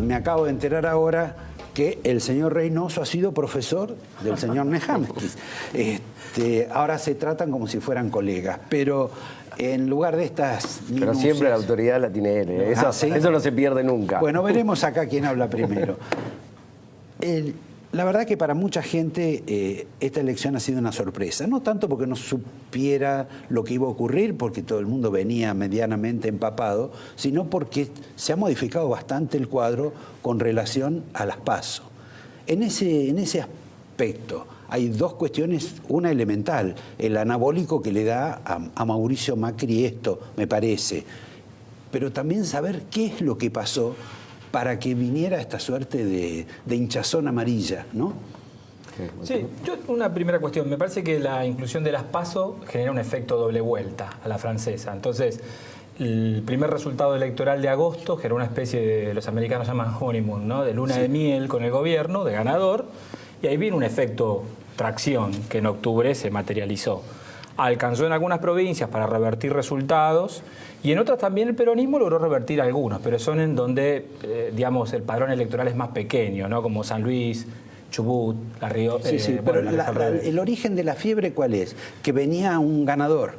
Me acabo de enterar ahora que el señor Reynoso ha sido profesor del señor Nehamskis. Ahora se tratan como si fueran colegas, pero en lugar de estas minucias... Pero siempre la autoridad la tiene él, ¿eh? ¿Sí? Eso no se pierde nunca. Bueno, veremos acá quién habla primero. La verdad que para mucha gente esta elección ha sido una sorpresa, no tanto porque no supiera lo que iba a ocurrir, porque todo el mundo venía medianamente empapado, sino porque se ha modificado bastante el cuadro con relación a las PASO. En ese aspecto hay dos cuestiones, una elemental, el anabólico que le da a Mauricio Macri esto, me parece, pero también saber qué es lo que pasó para que viniera esta suerte de hinchazón amarilla, ¿no? Sí, una primera cuestión. Me parece que la inclusión de las PASO genera un efecto doble vuelta a la francesa. Entonces, el primer resultado electoral de agosto generó una especie de, los americanos llaman honeymoon, ¿no? De luna de miel con el gobierno, de ganador, y ahí viene un efecto tracción que en octubre se materializó. Alcanzó en algunas provincias para revertir resultados y en otras también el peronismo logró revertir algunos, pero son en donde, digamos, el padrón electoral es más pequeño, ¿no? Como San Luis, Chubut, La Rioja. Sí, pero el origen de la fiebre, ¿cuál es? Que venía un ganador.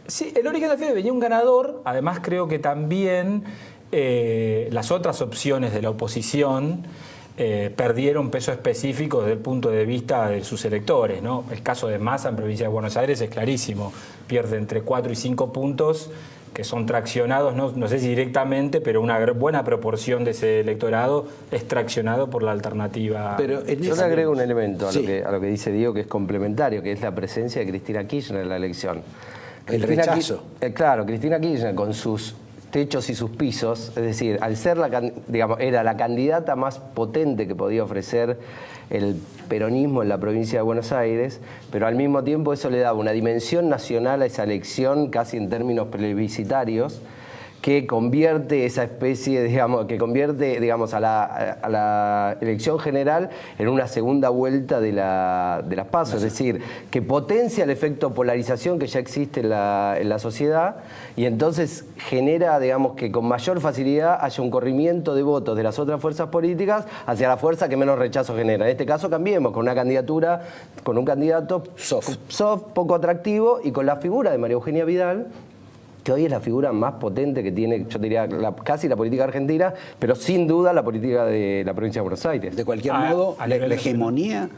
Sí, el origen de la fiebre venía un ganador, además creo que también las otras opciones de la oposición perdieron peso específico desde el punto de vista de sus electores, ¿no? El caso de Massa en provincia de Buenos Aires es clarísimo, pierde entre 4 y 5 puntos que son traccionados, no sé si directamente, pero una buena proporción de ese electorado es traccionado por la alternativa. Pero yo le agrego un elemento a lo que dice Diego, que es complementario, que es la presencia de Cristina Kirchner en la elección. El rechazo. Claro, Cristina Kirchner con sus techos y sus pisos, es decir, al ser era la candidata más potente que podía ofrecer el peronismo en la provincia de Buenos Aires, pero al mismo tiempo eso le daba una dimensión nacional a esa elección, casi en términos plebiscitarios, que convierte esa especie, digamos, a la elección general en una segunda vuelta de las PASO, es decir, que potencia el efecto polarización que ya existe en la sociedad y entonces genera, digamos, que con mayor facilidad haya un corrimiento de votos de las otras fuerzas políticas hacia la fuerza que menos rechazo genera. En este caso cambiemos con una candidatura, con un candidato soft, poco atractivo y con la figura de María Eugenia Vidal, que hoy es la figura más potente que tiene, yo diría, casi la política argentina, pero sin duda la política de la provincia de Buenos Aires. De cualquier modo, la hegemonía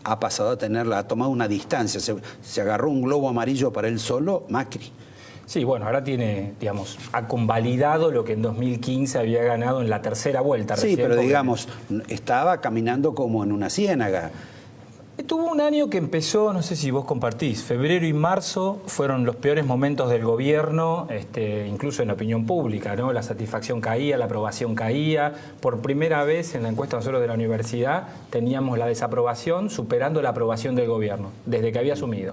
ha pasado a tenerla, ha tomado una distancia, se agarró un globo amarillo para él solo, Macri. Sí, bueno, ahora tiene, digamos, ha convalidado lo que en 2015 había ganado en la tercera vuelta. Sí, pero digamos, estaba caminando como en una ciénaga. Tuvo un año que empezó, no sé si vos compartís, febrero y marzo fueron los peores momentos del gobierno, incluso en la opinión pública, ¿no? La satisfacción caía, la aprobación caía. Por primera vez en la encuesta nosotros de la universidad teníamos la desaprobación superando la aprobación del gobierno, desde que había asumido.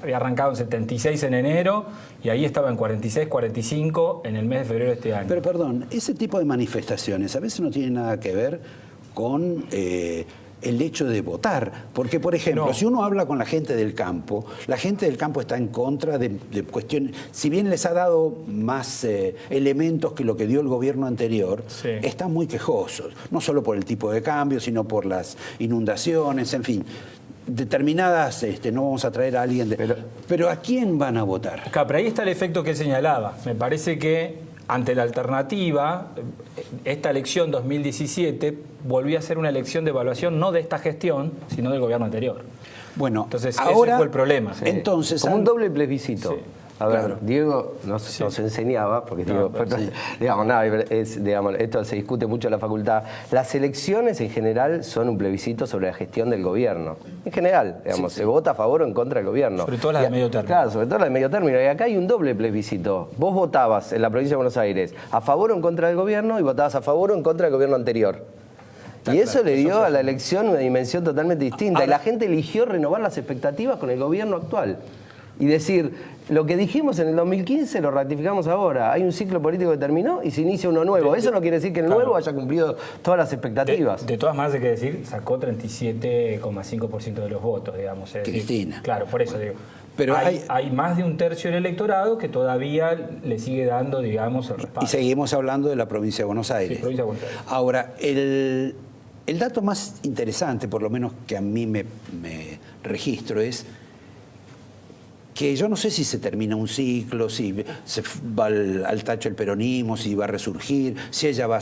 Había arrancado en 76 en enero y ahí estaba en 46, 45 en el mes de febrero de este año. Pero perdón, ese tipo de manifestaciones a veces no tienen nada que ver con el hecho de votar. Porque, por ejemplo, si uno habla con la gente del campo está en contra de cuestiones, si bien les ha dado más elementos que lo que dio el gobierno anterior, están muy quejosos, no solo por el tipo de cambio, sino por las inundaciones, en fin. Determinadas, no vamos a traer a alguien pero ¿a quién van a votar? Claro, pero ahí está el efecto que señalaba. Me parece que ante la alternativa, esta elección 2017 volvió a ser una elección de evaluación no de esta gestión, sino del gobierno anterior. Bueno, entonces ahora, ese fue el problema. Sí. Entonces, como un doble plebiscito. Sí. A ver, claro. Diego nos enseñaba, porque digamos, esto se discute mucho en la facultad. Las elecciones en general son un plebiscito sobre la gestión del gobierno. En general, digamos, se vota a favor o en contra del gobierno. Sobre todo las de medio término. Claro, sobre todo las de medio término. Y acá hay un doble plebiscito. Vos votabas en la provincia de Buenos Aires a favor o en contra del gobierno y votabas a favor o en contra del gobierno anterior. Y eso le dio a la elección una dimensión totalmente distinta. Y la gente eligió renovar las expectativas con el gobierno actual. Y decir, lo que dijimos en el 2015 lo ratificamos ahora. Hay un ciclo político que terminó y se inicia uno nuevo. Eso no quiere decir que el nuevo haya cumplido todas las expectativas. De todas maneras hay que decir, sacó 37,5% de los votos, digamos. Cristina. Claro, por eso digo. Pero hay más de un tercio del electorado que todavía le sigue dando, digamos, el respaldo. Y seguimos hablando de la provincia de Buenos Aires. Sí, provincia de Buenos Aires. Ahora, el dato más interesante, por lo menos que a mí me registro, es que yo no sé si se termina un ciclo, si se va al tacho el peronismo, si va a resurgir, si ella va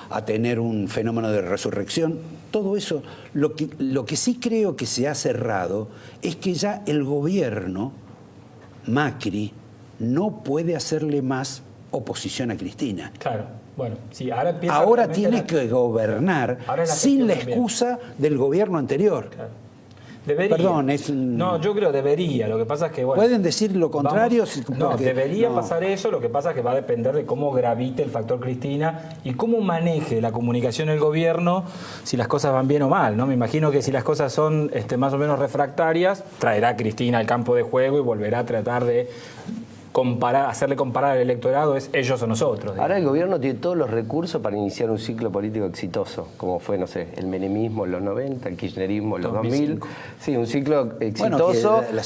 a tener un fenómeno de resurrección. Todo eso, lo que sí creo que se ha cerrado es que ya el gobierno, Macri, no puede hacerle más oposición a Cristina. Claro, bueno, sí, ahora tiene que gobernar sin la excusa del gobierno anterior. Claro. Debería. Perdón, No, yo creo debería. Lo que pasa es que, bueno, ¿pueden decir lo contrario? No, debería pasar eso. Lo que pasa es que va a depender de cómo gravite el factor Cristina y cómo maneje la comunicación el gobierno, si las cosas van bien o mal, ¿no? Me imagino que si las cosas son más o menos refractarias, traerá a Cristina al campo de juego y volverá a tratar de hacerle comparar al electorado, es ellos o nosotros. Digamos. Ahora el gobierno tiene todos los recursos para iniciar un ciclo político exitoso, como fue, no sé, el menemismo en los 90, el kirchnerismo en los 2000. Sí, un ciclo exitoso. Bueno,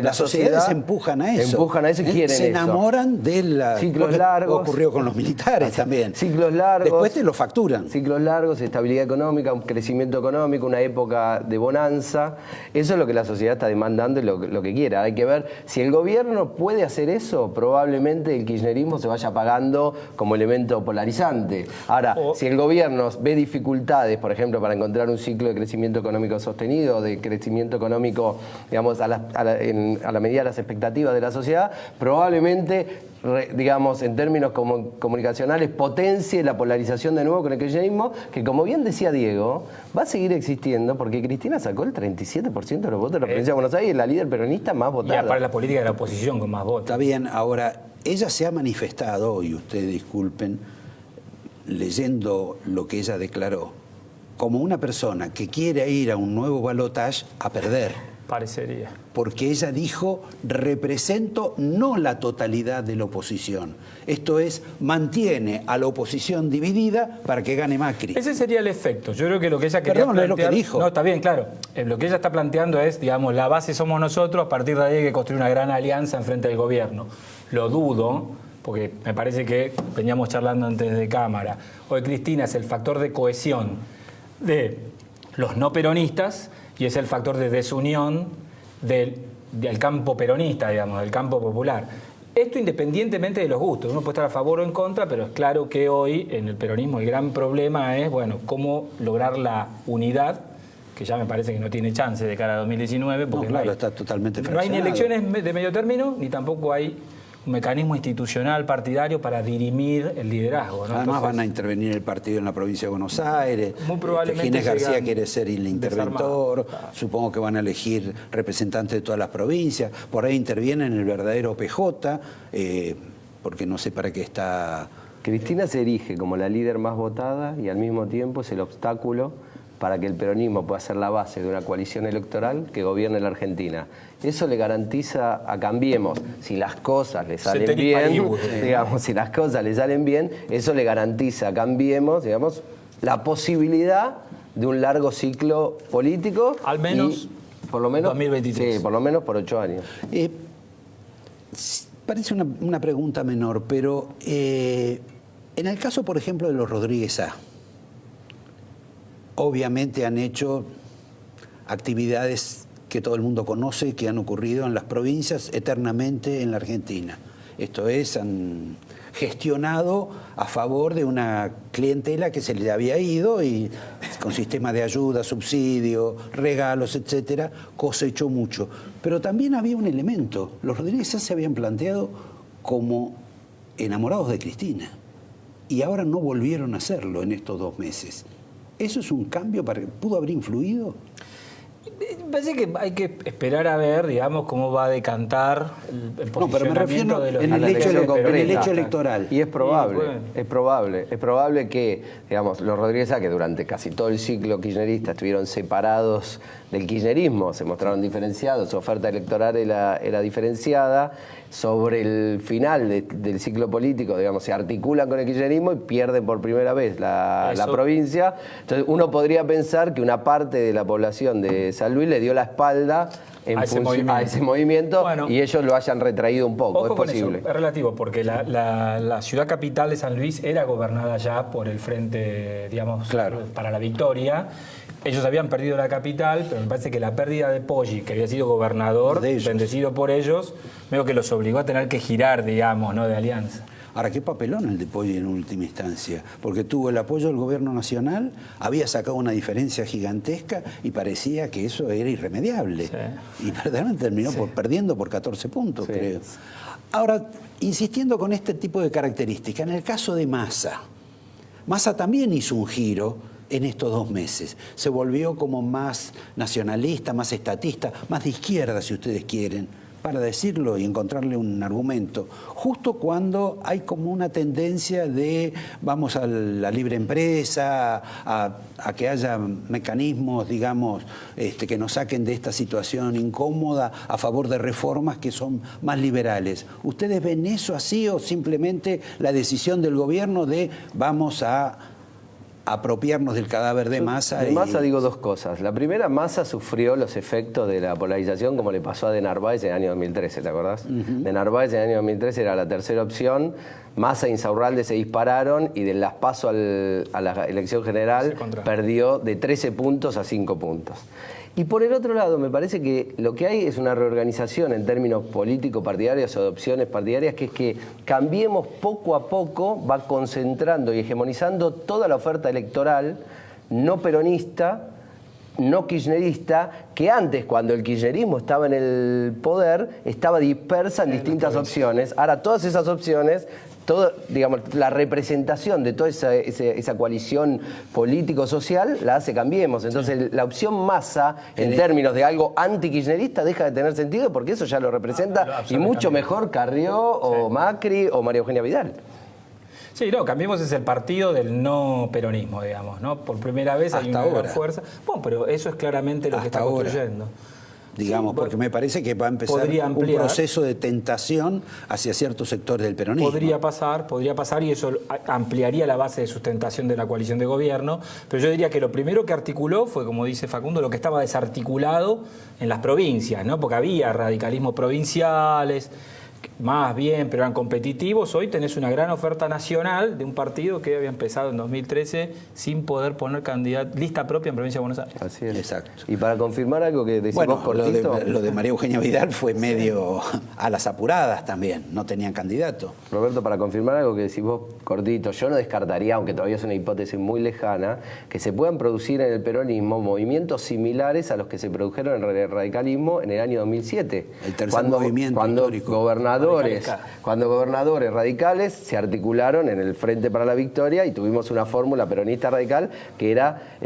las sociedades empujan a eso. Empujan a eso y quieren se enamoran de la... Ciclos largos. Ocurrió con los militares también. Ciclos largos. Después te lo facturan. Ciclos largos, estabilidad económica, un crecimiento económico, una época de bonanza. Eso es lo que la sociedad está demandando y lo que quiera. Hay que ver si el gobierno puede hacer eso, probablemente el kirchnerismo se vaya apagando como elemento polarizante. Ahora, si el gobierno ve dificultades, por ejemplo, para encontrar un ciclo de crecimiento económico sostenido, de crecimiento económico, digamos, a la medida de las expectativas de la sociedad, probablemente, digamos, en términos comunicacionales, potencie la polarización de nuevo con el kirchnerismo, que como bien decía Diego, va a seguir existiendo porque Cristina sacó el 37% de los votos de la provincia de Buenos Aires y es la líder peronista más votada. Y para la política de la oposición con más votos. Está bien, ahora, ella se ha manifestado, y ustedes disculpen, leyendo lo que ella declaró, como una persona que quiere ir a un nuevo balotaje a perder. Parecería. Porque ella dijo, represento no la totalidad de la oposición. Esto es, mantiene a la oposición dividida para que gane Macri. Ese sería el efecto. Yo creo que lo que ella quería plantear... es lo que dijo. No, está bien, claro. Lo que ella está planteando es, digamos, la base somos nosotros, a partir de ahí hay que construir una gran alianza en frente del gobierno. Lo dudo, porque me parece que veníamos charlando antes de cámara. Hoy Cristina es el factor de cohesión de los no peronistas y es el factor de desunión del campo peronista, digamos, del campo popular. Esto independientemente de los gustos, uno puede estar a favor o en contra, pero es claro que hoy en el peronismo el gran problema es, bueno, cómo lograr la unidad, que ya me parece que no tiene chance de cara a 2019, porque está totalmente no hay ni elecciones de medio término, ni tampoco hay un mecanismo institucional partidario para dirimir el liderazgo, ¿no? Además van a intervenir el partido en la provincia de Buenos Aires. Muy probablemente Ginés García quiere ser el interventor. Claro. Supongo que van a elegir representantes de todas las provincias. Por ahí intervienen el verdadero PJ, porque no sé para qué está... Cristina se erige como la líder más votada y al mismo tiempo es el obstáculo para que el peronismo pueda ser la base de una coalición electoral que gobierne la Argentina. Eso le garantiza a Cambiemos, si las cosas le salen bien, digamos, si las cosas le salen bien, eso le garantiza a Cambiemos, digamos, la posibilidad de un largo ciclo político. Al menos, por lo menos 2023. Sí, por lo menos por 8 años. Parece una pregunta menor, pero en el caso, por ejemplo, de los Rodríguez A, obviamente han hecho actividades que todo el mundo conoce, que han ocurrido en las provincias eternamente en la Argentina. Esto es, han gestionado a favor de una clientela que se le había ido y con sistemas de ayuda, subsidio, regalos, etcétera, cosechó mucho. Pero también había un elemento. Los Rodríguez se habían planteado como enamorados de Cristina y ahora no volvieron a hacerlo en estos 2 meses. ¿Eso es un cambio? ¿Pudo haber influido? Me parece que hay que esperar a ver, digamos, cómo va a decantar el posicionamiento pero me refiero de los en el hecho electoral. Y es probable que, digamos, los Rodríguez A, que durante casi todo el ciclo kirchnerista estuvieron separados del kirchnerismo, se mostraron diferenciados, su oferta electoral era diferenciada, sobre el final del ciclo político, digamos, se articulan con el kirchnerismo y pierden por primera vez la provincia. Entonces uno podría pensar que una parte de la población de San Luis le dio la espalda a ese movimiento bueno, y ellos lo hayan retraído un poco. Es posible. Eso, es relativo, porque la ciudad capital de San Luis era gobernada ya por el Frente, digamos, para la Victoria. Ellos habían perdido la capital, pero me parece que la pérdida de Poggi, que había sido gobernador, bendecido por ellos, medio que los obligó a tener que girar, digamos, ¿no?, de alianza. Ahora, qué papelón el de Poggi en última instancia, porque tuvo el apoyo del gobierno nacional, había sacado una diferencia gigantesca y parecía que eso era irremediable. Sí. Y verdaderamente terminó perdiendo por 14 puntos, creo. Ahora, insistiendo con este tipo de características, en el caso de Massa también hizo un giro en estos 2 meses. Se volvió como más nacionalista, más estatista, más de izquierda, si ustedes quieren, para decirlo y encontrarle un argumento, justo cuando hay como una tendencia de vamos a la libre empresa, a que haya mecanismos, digamos, que nos saquen de esta situación incómoda a favor de reformas que son más liberales. ¿Ustedes ven eso así o simplemente la decisión del gobierno de vamos a apropiarnos del cadáver de Massa? De Massa digo 2 cosas. La primera, Massa sufrió los efectos de la polarización como le pasó a De Narváez en el año 2013, ¿te acordás? De Narváez en el año 2013 era la tercera opción, Massa e Insaurralde se dispararon y de las PASO a la elección general perdió de 13 puntos a 5 puntos. Y por el otro lado, me parece que lo que hay es una reorganización en términos político-partidarios o de opciones partidarias, que es que Cambiemos poco a poco va concentrando y hegemonizando toda la oferta electoral no peronista, no kirchnerista, que antes, cuando el kirchnerismo estaba en el poder, estaba dispersa en distintas opciones. Ahora todas esas opciones, digamos, la representación de toda esa coalición político-social la hace Cambiemos. Entonces la opción Massa, en términos de algo anti-kirchnerista, deja de tener sentido porque eso ya lo representa y mucho mejor Carrió o Macri o María Eugenia Vidal. Sí, no, Cambiemos es el partido del no peronismo, digamos, ¿no? Por primera vez hay una gran fuerza. Bueno, pero eso es claramente lo que está construyendo. Digamos, porque me parece que va a empezar un proceso de tentación hacia ciertos sectores del peronismo. Podría pasar y eso ampliaría la base de sustentación de la coalición de gobierno, pero yo diría que lo primero que articuló fue, como dice Facundo, lo que estaba desarticulado en las provincias, ¿no? Porque había radicalismos provinciales, más bien, pero eran competitivos. Hoy tenés una gran oferta nacional de un partido que había empezado en 2013 sin poder poner lista propia en Provincia de Buenos Aires. Así es. Exacto. Y para confirmar algo que decimos cortito... Lo de María Eugenia Vidal fue medio a las apuradas también, no tenían candidato. Roberto, para confirmar algo que decís vos cortito, yo no descartaría, aunque todavía es una hipótesis muy lejana, que se puedan producir en el peronismo movimientos similares a los que se produjeron en el radicalismo en el año 2007. El tercer movimiento histórico. Cuando gobernadores radicales se articularon en el Frente para la Victoria y tuvimos una fórmula peronista radical que era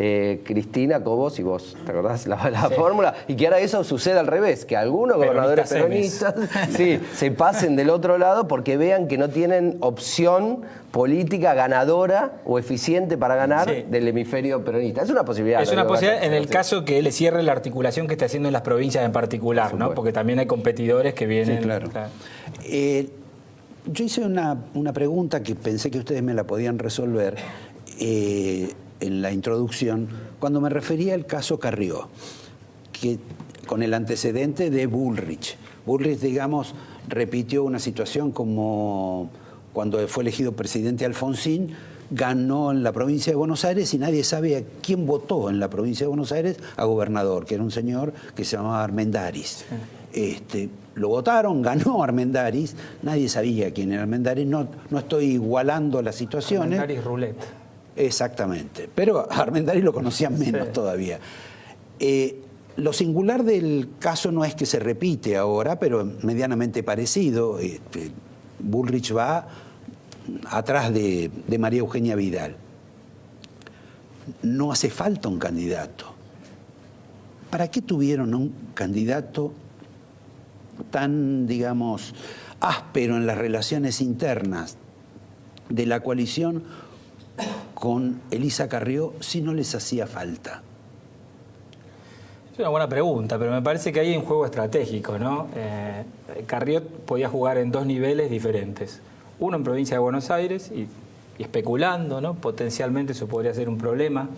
Cristina, Cobos y vos, ¿te acordás? La fórmula, y que ahora eso sucede al revés, que algunos gobernadores peronistas se pasen del otro lado porque vean que no tienen opción política ganadora o eficiente para ganar del hemisferio peronista. Es una posibilidad. Es una posibilidad en el caso que le cierre la articulación que está haciendo en las provincias en particular, ¿no? Porque también hay competidores que vienen... Sí, claro. Yo hice una pregunta que pensé que ustedes me la podían resolver en la introducción, cuando me refería al caso Carrió, que con el antecedente de Bullrich. Bullrich, digamos, repitió una situación como cuando fue elegido presidente Alfonsín, ganó en la provincia de Buenos Aires y nadie sabe a quién votó en la provincia de Buenos Aires a gobernador, que era un señor que se llamaba Armendáriz. Lo votaron, ganó Armendáriz, nadie sabía quién era Armendáriz, no estoy igualando las situaciones. Armendáriz Roulette. Exactamente, pero a Armendáriz lo conocían menos todavía. Lo singular del caso no es que se repite ahora, pero medianamente parecido. Bullrich va atrás de María Eugenia Vidal. No hace falta un candidato. ¿Para qué tuvieron un candidato tan, digamos, áspero en las relaciones internas de la coalición con Elisa Carrió si no les hacía falta? Es una buena pregunta, pero me parece que hay un juego estratégico, ¿no? Carrió podía jugar en 2 niveles diferentes. Uno en provincia de Buenos Aires y especulando, ¿no? Potencialmente eso podría ser un problema,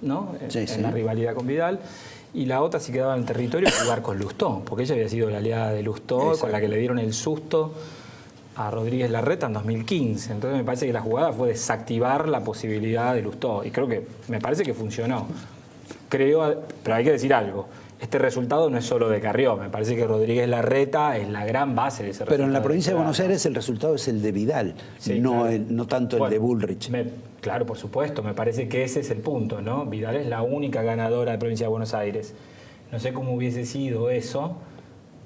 ¿no? En la rivalidad con Vidal. Y la otra, si quedaba en el territorio, jugar con Lustó, porque ella había sido la aliada de Lustó, exacto, con la que le dieron el susto a Rodríguez Larreta en 2015. Entonces me parece que la jugada fue desactivar la posibilidad de Lustó. Y me parece que funcionó. Pero hay que decir algo. Este resultado no es solo de Carrió. Me parece que Rodríguez Larreta es la gran base de ese resultado. Pero en la provincia de Buenos Aires el resultado es el de Vidal, sí, no, claro, no tanto el de Bullrich. Claro, por supuesto. Me parece que ese es el punto, ¿no? Vidal es la única ganadora de provincia de Buenos Aires. No sé cómo hubiese sido eso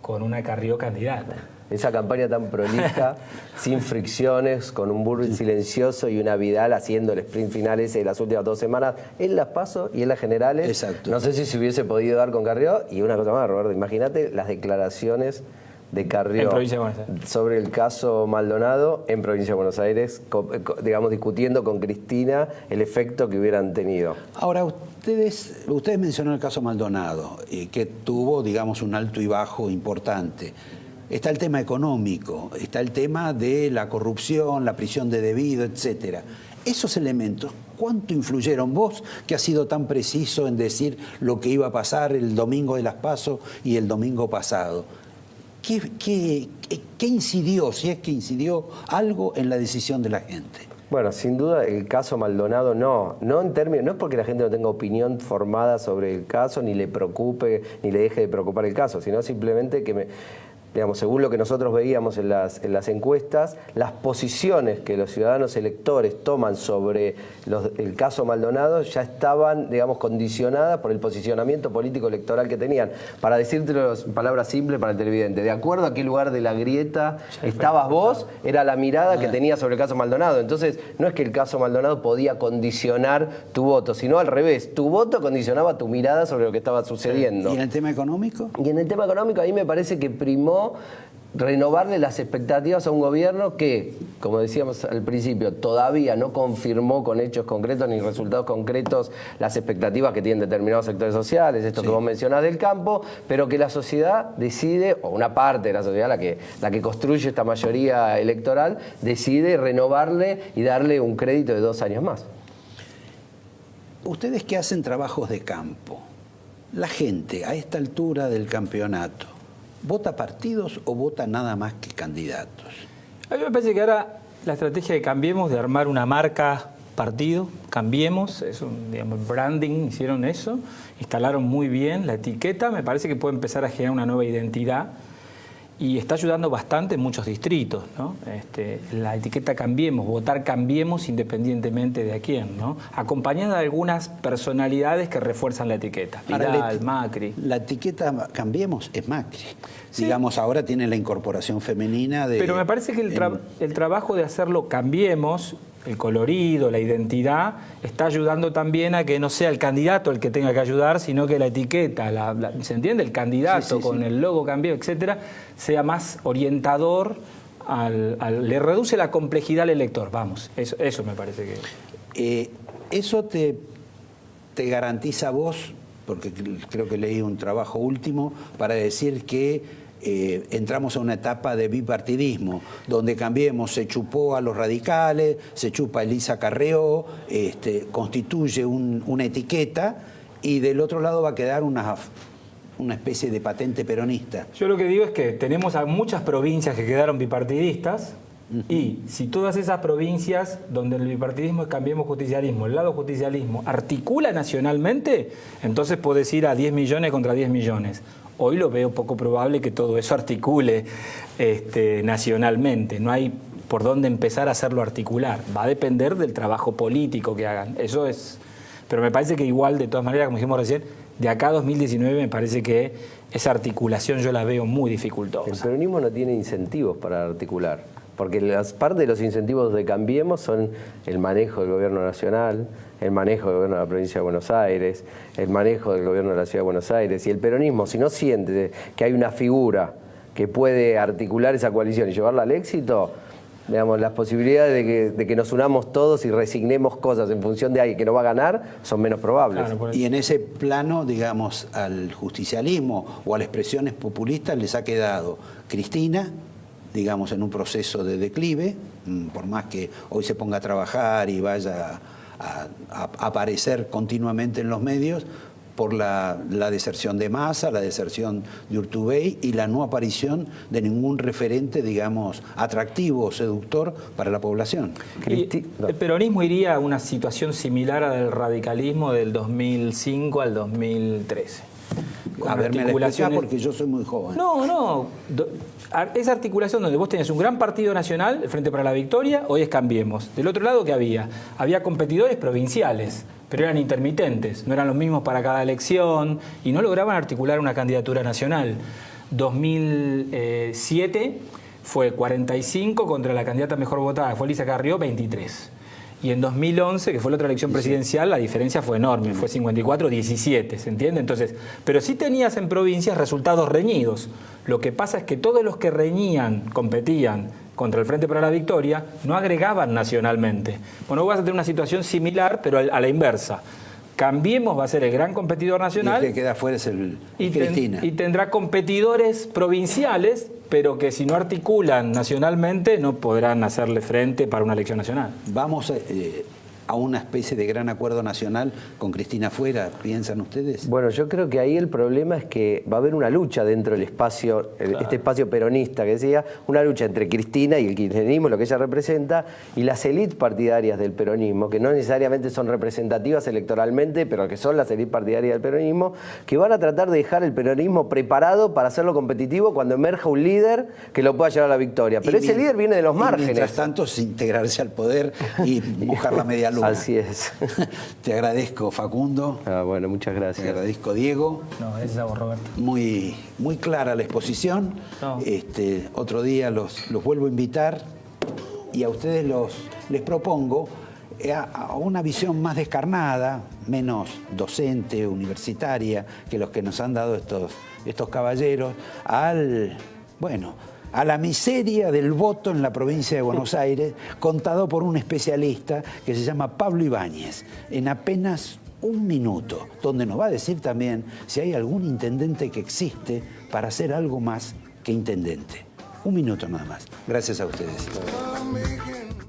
con una Carrió candidata. Esa campaña tan prolija, sin fricciones, con un Bullrich silencioso y una Vidal haciendo el sprint final ese de las últimas 2 semanas en las PASO y en las generales. Exacto. No sé si se hubiese podido dar con Carrió. Y una cosa más, Roberto, imagínate las declaraciones de Carrió sobre el caso Maldonado en provincia de Buenos Aires, digamos, discutiendo con Cristina el efecto que hubieran tenido. Ahora, ustedes mencionaron el caso Maldonado, que tuvo, digamos, un alto y bajo importante. Está el tema económico, está el tema de la corrupción, la prisión de debido, etcétera. Esos elementos, ¿cuánto influyeron? Vos, que has sido tan preciso en decir lo que iba a pasar el domingo de las PASO y el domingo pasado, ¿qué incidió, si es que incidió algo en la decisión de la gente? Bueno, sin duda el caso Maldonado no en términos, no es porque la gente no tenga opinión formada sobre el caso, ni le preocupe, ni le deje de preocupar el caso, sino simplemente que digamos, según lo que nosotros veíamos en las encuestas, las posiciones que los ciudadanos electores toman sobre el caso Maldonado ya estaban, digamos, condicionadas por el posicionamiento político electoral que tenían. Para decírtelo en palabras simples para el televidente, de acuerdo a qué lugar de la grieta estabas vos, era la mirada que tenías sobre el caso Maldonado. Entonces, no es que el caso Maldonado podía condicionar tu voto, sino al revés, tu voto condicionaba tu mirada sobre lo que estaba sucediendo. ¿Y en el tema económico? Y en el tema económico, ahí me parece que primó renovarle las expectativas a un gobierno que, como decíamos al principio, todavía no confirmó con hechos concretos ni resultados concretos las expectativas que tienen determinados sectores sociales, esto que vos mencionás del campo, pero que la sociedad decide, o una parte de la sociedad, la que construye esta mayoría electoral, decide renovarle y darle un crédito de 2 años más. Ustedes que hacen trabajos de campo, la gente a esta altura del campeonato, ¿vota partidos o vota nada más que candidatos? A mí me parece que ahora la estrategia de Cambiemos, de armar una marca partido, Cambiemos, es un, digamos, branding, hicieron eso, instalaron muy bien la etiqueta, me parece que puede empezar a generar una nueva identidad y está ayudando bastante en muchos distritos, ¿no? La etiqueta Cambiemos, votar Cambiemos independientemente de a quién, ¿no? Acompañada de algunas personalidades que refuerzan la etiqueta. Vidal, Macri. La etiqueta Cambiemos es Macri. Sí. Digamos, ahora tiene la incorporación femenina de... Pero me parece que el trabajo de hacerlo Cambiemos, el colorido, la identidad, está ayudando también a que no sea el candidato el que tenga que ayudar, sino que la etiqueta, ¿se entiende? El candidato con el logo Cambiemos, etcétera, sea más orientador, le reduce la complejidad al elector, vamos, eso me parece que... Eso te garantiza a vos, porque creo que leí un trabajo último, para decir que entramos a una etapa de bipartidismo, donde Cambiemos se chupó a los radicales, se chupa a Elisa Carrió, constituye una etiqueta y del otro lado va a quedar una especie de patente peronista. Yo lo que digo es que tenemos a muchas provincias que quedaron bipartidistas y si todas esas provincias donde el bipartidismo es Cambiemos Justicialismo, el lado justicialismo articula nacionalmente, entonces podés ir a 10 millones contra 10 millones. Hoy lo veo poco probable que todo eso articule nacionalmente. No hay por dónde empezar a hacerlo articular. Va a depender del trabajo político que hagan. Eso es... Pero me parece que igual, de todas maneras, como dijimos recién, de acá a 2019 me parece que esa articulación yo la veo muy dificultosa. El peronismo no tiene incentivos para articular, porque parte de los incentivos de Cambiemos son el manejo del gobierno nacional, el manejo del gobierno de la provincia de Buenos Aires, el manejo del gobierno de la ciudad de Buenos Aires. Y el peronismo, si no siente que hay una figura que puede articular esa coalición y llevarla al éxito, Digamos, las posibilidades de que nos unamos todos y resignemos cosas en función de alguien que no va a ganar son menos probables. Claro, por eso. Y en ese plano, digamos, al justicialismo o a las expresiones populistas les ha quedado Cristina, digamos, en un proceso de declive, por más que hoy se ponga a trabajar y vaya a aparecer continuamente en los medios, por la deserción de Massa, la deserción de Urtubey y la no aparición de ningún referente, digamos, atractivo o seductor para la población. Y el peronismo iría a una situación similar al radicalismo del 2005 al 2013. A ver, me la explicás porque yo soy muy joven. No. Esa articulación donde vos tenías un gran partido nacional, el Frente para la Victoria, hoy es Cambiemos. Del otro lado, ¿qué había? Había competidores provinciales, pero eran intermitentes, no eran los mismos para cada elección y no lograban articular una candidatura nacional. 2007 fue 45 contra la candidata mejor votada, que fue Elisa Carrió, 23. Y en 2011, que fue la otra elección presidencial, la diferencia fue enorme, fue 54-17, ¿se entiende? Entonces, pero sí tenías en provincias resultados reñidos. Lo que pasa es que todos los que reñían, competían contra el Frente para la Victoria, no agregaban nacionalmente. Bueno, vas a tener una situación similar, pero a la inversa. Cambiemos va a ser el gran competidor nacional. Y el que queda afuera es Cristina. Y tendrá competidores provinciales, pero que si no articulan nacionalmente no podrán hacerle frente para una elección nacional. Vamos a una especie de gran acuerdo nacional con Cristina fuera, ¿piensan ustedes? Bueno, yo creo que ahí el problema es que va a haber una lucha dentro del espacio, este espacio peronista que decía, una lucha entre Cristina y el kirchnerismo, lo que ella representa, y las élites partidarias del peronismo, que no necesariamente son representativas electoralmente, pero que son las élites partidarias del peronismo, que van a tratar de dejar el peronismo preparado para hacerlo competitivo cuando emerja un líder que lo pueda llevar a la victoria. Pero ese líder viene de los márgenes. Mientras tanto, es integrarse al poder y buscar la media luna. Así es. Te agradezco, Facundo. Bueno, muchas gracias. Te agradezco, Diego. No, ese es a vos, Roberto. Muy clara la exposición. No. Otro día los vuelvo a invitar y a ustedes les propongo a una visión más descarnada, menos docente, universitaria, que los que nos han dado estos caballeros, a la miseria del voto en la provincia de Buenos Aires, contado por un especialista que se llama Pablo Ibáñez, en apenas un minuto, donde nos va a decir también si hay algún intendente que existe para hacer algo más que intendente. Un minuto nada más. Gracias a ustedes.